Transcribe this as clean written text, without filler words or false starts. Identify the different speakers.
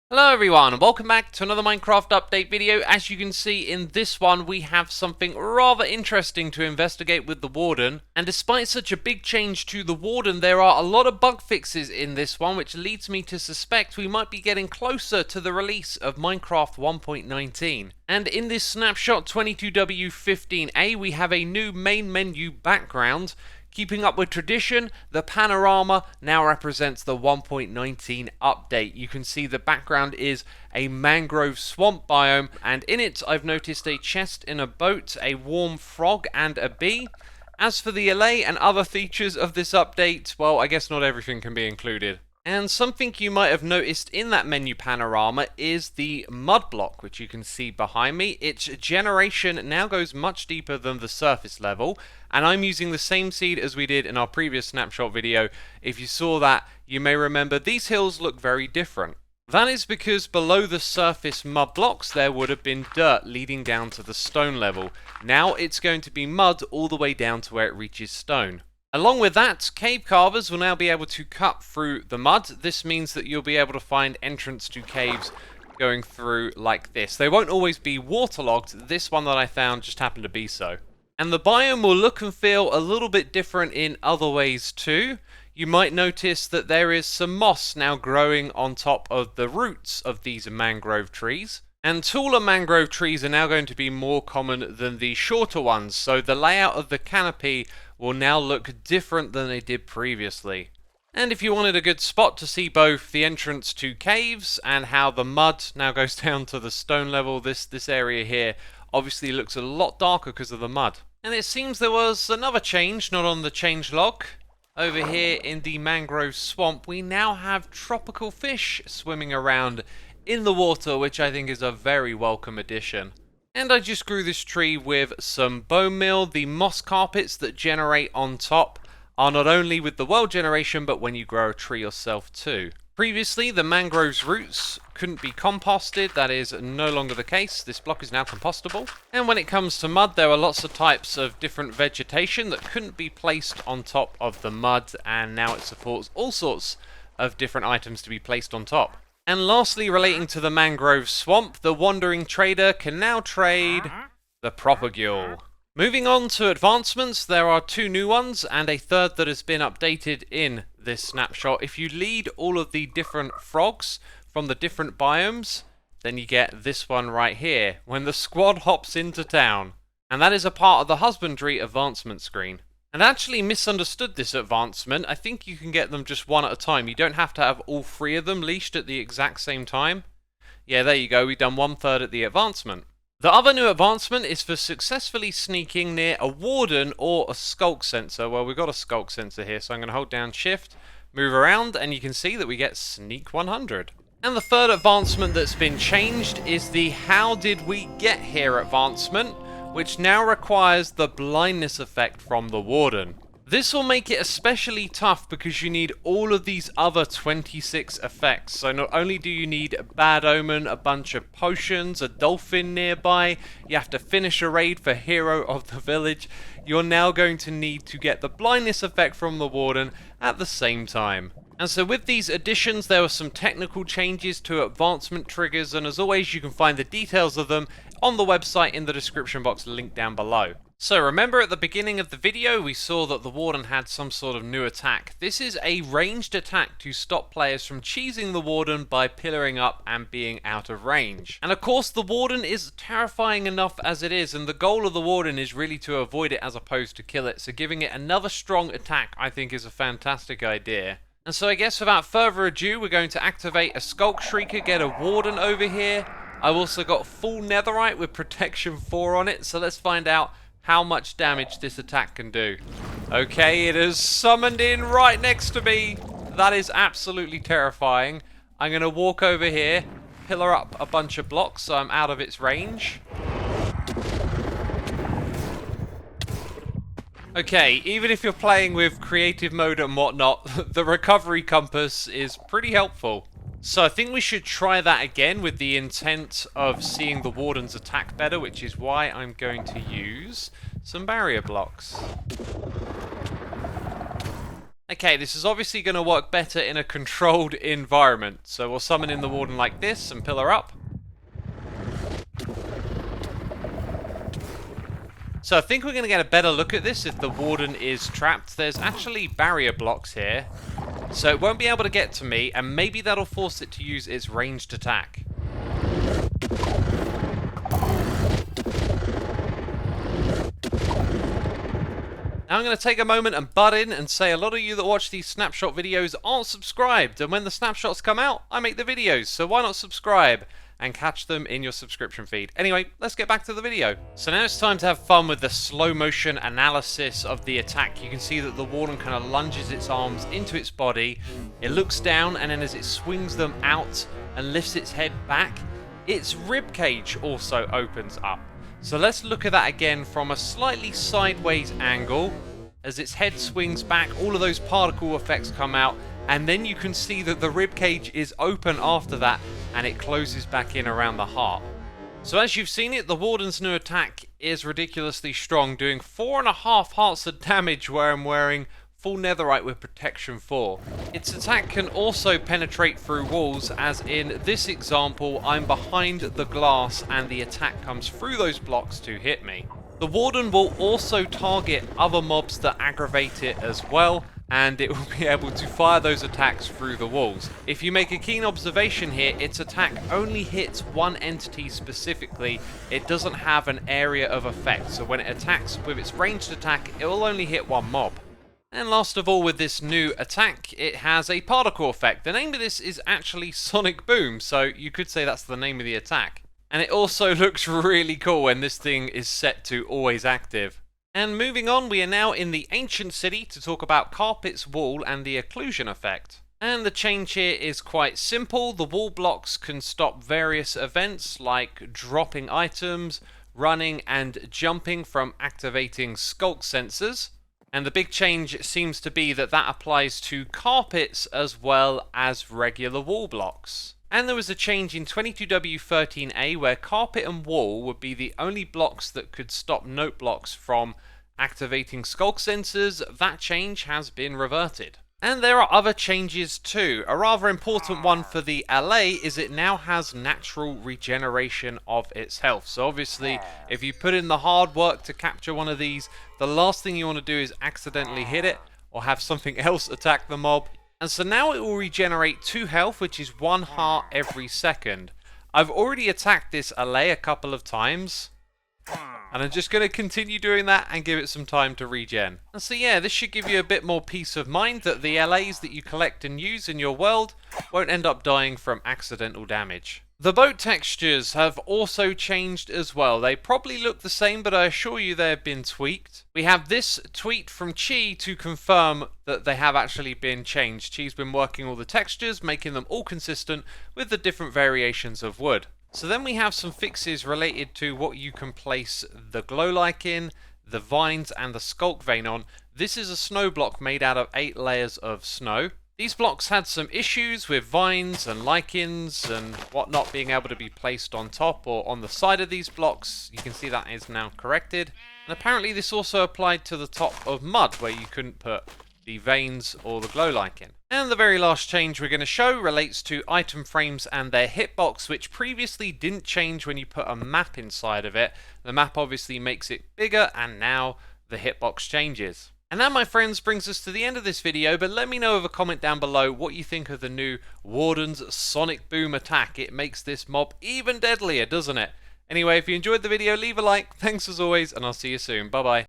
Speaker 1: Hello everyone and welcome back to another Minecraft update video. As you can see in this one we have something rather interesting to investigate with the Warden, and despite such a big change to the Warden there are a lot of bug fixes in this one, which leads me to suspect we might be getting closer to the release of Minecraft 1.19. And in this snapshot 22W15A we have a new main menu background. Keeping up with tradition, the panorama now represents the 1.19 update. You can see the background is a mangrove swamp biome, and in it I've noticed a chest in a boat, a warm frog and a bee. As for the allay and other features of this update, well, I guess not everything can be included. And something you might have noticed in that menu panorama is the mud block, which you can see behind me. Its generation now goes much deeper than the surface level, and I'm using the same seed as we did in our previous snapshot video. If you saw that, you may remember these hills look very different. That is because below the surface mud blocks there would have been dirt leading down to the stone level. Now it's going to be mud all the way down to where it reaches stone. Along with that, cave carvers will now be able to cut through the mud. This means that you'll be able to find entrance to caves going through like this. They won't always be waterlogged. This one that I found just happened to be so. And the biome will look and feel a little bit different in other ways too. You might notice that there is some moss now growing on top of the roots of these mangrove trees. And taller mangrove trees are now going to be more common than the shorter ones, so the layout of the canopy will now look different than they did previously. And if you wanted a good spot to see both the entrance to caves and how the mud now goes down to the stone level, this area here obviously looks a lot darker because of the mud. And it seems there was another change, not on the change log. Over here in the mangrove swamp, we now have tropical fish swimming around in the water, which I think is a very welcome addition. And I just grew this tree with some bone meal. The moss carpets that generate on top are not only with the world generation, but when you grow a tree yourself too. Previously, the mangrove's roots couldn't be composted. That is no longer the case. This block is now compostable. And when it comes to mud, there are lots of types of different vegetation that couldn't be placed on top of the mud, and now it supports all sorts of different items to be placed on top. And lastly, relating to the mangrove swamp, the wandering trader can now trade the propagule. Moving on to advancements, there are two new ones and a third that has been updated in this snapshot. If you lead all of the different frogs from the different biomes, then you get this one right here, when the squad hops into town. And that is a part of the husbandry advancement screen. And I actually misunderstood this advancement. I think you can get them just one at a time. You don't have to have all three of them leashed at the exact same time. Yeah, there you go. We've done 1/3 at the advancement. The other new advancement is for successfully sneaking near a warden or a skulk sensor. Well, we've got a skulk sensor here, so I'm going to hold down shift, move around, and you can see that we get sneak 100. And the third advancement that's been changed is the how did we get here advancement, which now requires the blindness effect from the Warden. This will make it especially tough because you need all of these other 26 effects. So not only do you need a bad omen, a bunch of potions, a dolphin nearby, you have to finish a raid for hero of the village, you're now going to need to get the blindness effect from the Warden at the same time. And so with these additions there were some technical changes to advancement triggers, and as always you can find the details of them on the website in the description box linked down below. So remember at the beginning of the video we saw that the Warden had some sort of new attack. This is a ranged attack to stop players from cheesing the Warden by pillaring up and being out of range. And of course the Warden is terrifying enough as it is, and the goal of the Warden is really to avoid it as opposed to kill it, so giving it another strong attack I think is a fantastic idea. And so I guess without further ado we're going to activate a Skulk Shrieker, get a Warden over here. I've also got full netherite with protection 4 on it, so let's find out how much damage this attack can do. Okay, it has summoned in right next to me. That is absolutely terrifying. I'm going to walk over here, pillar up a bunch of blocks so I'm out of its range. Okay, even if you're playing with creative mode and whatnot, the recovery compass is pretty helpful. So I think we should try that again with the intent of seeing the Warden's attack better, which is why I'm going to use some barrier blocks. Okay, this is obviously going to work better in a controlled environment. So we'll summon in the Warden like this and pillar up. So I think we're going to get a better look at this if the Warden is trapped. There's actually barrier blocks here, so it won't be able to get to me, and maybe that'll force it to use its ranged attack. Now I'm going to take a moment and butt in and say a lot of you that watch these snapshot videos aren't subscribed, and when the snapshots come out, I make the videos, so why not subscribe and catch them in your subscription feed. Anyway, let's get back to the video. So now it's time to have fun with the slow motion analysis of the attack. You can see that the Warden kind of lunges its arms into its body, it looks down, and then as it swings them out and lifts its head back, its rib cage also opens up. So let's look at that again from a slightly sideways angle. As its head swings back, all of those particle effects come out, and then you can see that the rib cage is open after that, and it closes back in around the heart. So as you've seen it, the Warden's new attack is ridiculously strong, doing 4.5 hearts of damage where I'm wearing full netherite with protection 4. Its attack can also penetrate through walls, as in this example I'm behind the glass and the attack comes through those blocks to hit me. The Warden will also target other mobs that aggravate it as well, and it will be able to fire those attacks through the walls. If you make a keen observation here, its attack only hits one entity specifically. It doesn't have an area of effect, so when it attacks with its ranged attack, it will only hit one mob. And last of all, with this new attack, it has a particle effect. The name of this is actually Sonic Boom, so you could say that's the name of the attack. And it also looks really cool when this thing is set to always active. And moving on, we are now in the Ancient City to talk about Carpet's Wall and the Occlusion effect. And the change here is quite simple. The wall blocks can stop various events like dropping items, running and jumping from activating skulk sensors. And the big change seems to be that that applies to carpets as well as regular wall blocks. And there was a change in 22W15A where carpet and wall would be the only blocks that could stop note blocks from activating skulk sensors. That change has been reverted. And there are other changes too. A rather important one for the LA is it now has natural regeneration of its health. So obviously, if you put in the hard work to capture one of these, the last thing you want to do is accidentally hit it or have something else attack the mob. And so now it will regenerate 2 health, which is 1 heart every second. I've already attacked this LA a couple of times, and I'm just going to continue doing that and give it some time to regen. And so yeah, this should give you a bit more peace of mind that the LAs that you collect and use in your world won't end up dying from accidental damage. The boat textures have also changed as well. They probably look the same, but I assure you they have been tweaked. We have this tweet from Chi to confirm that they have actually been changed. Chi's been working all the textures, making them all consistent with the different variations of wood. So then we have some fixes related to what you can place the glow like in, the vines and the skulk vein on. This is a snow block made out of 8 layers of snow. These blocks had some issues with vines and lichens and whatnot being able to be placed on top or on the side of these blocks. You can see that is now corrected. And apparently this also applied to the top of mud where you couldn't put the veins or the glow lichen. And the very last change we're going to show relates to item frames and their hitbox, which previously didn't change when you put a map inside of it. The map obviously makes it bigger, and now the hitbox changes. And that, my friends, brings us to the end of this video, but let me know with a comment down below what you think of the new Warden's Sonic Boom attack. It makes this mob even deadlier, doesn't it? Anyway, if you enjoyed the video, leave a like. Thanks as always, and I'll see you soon. Bye bye.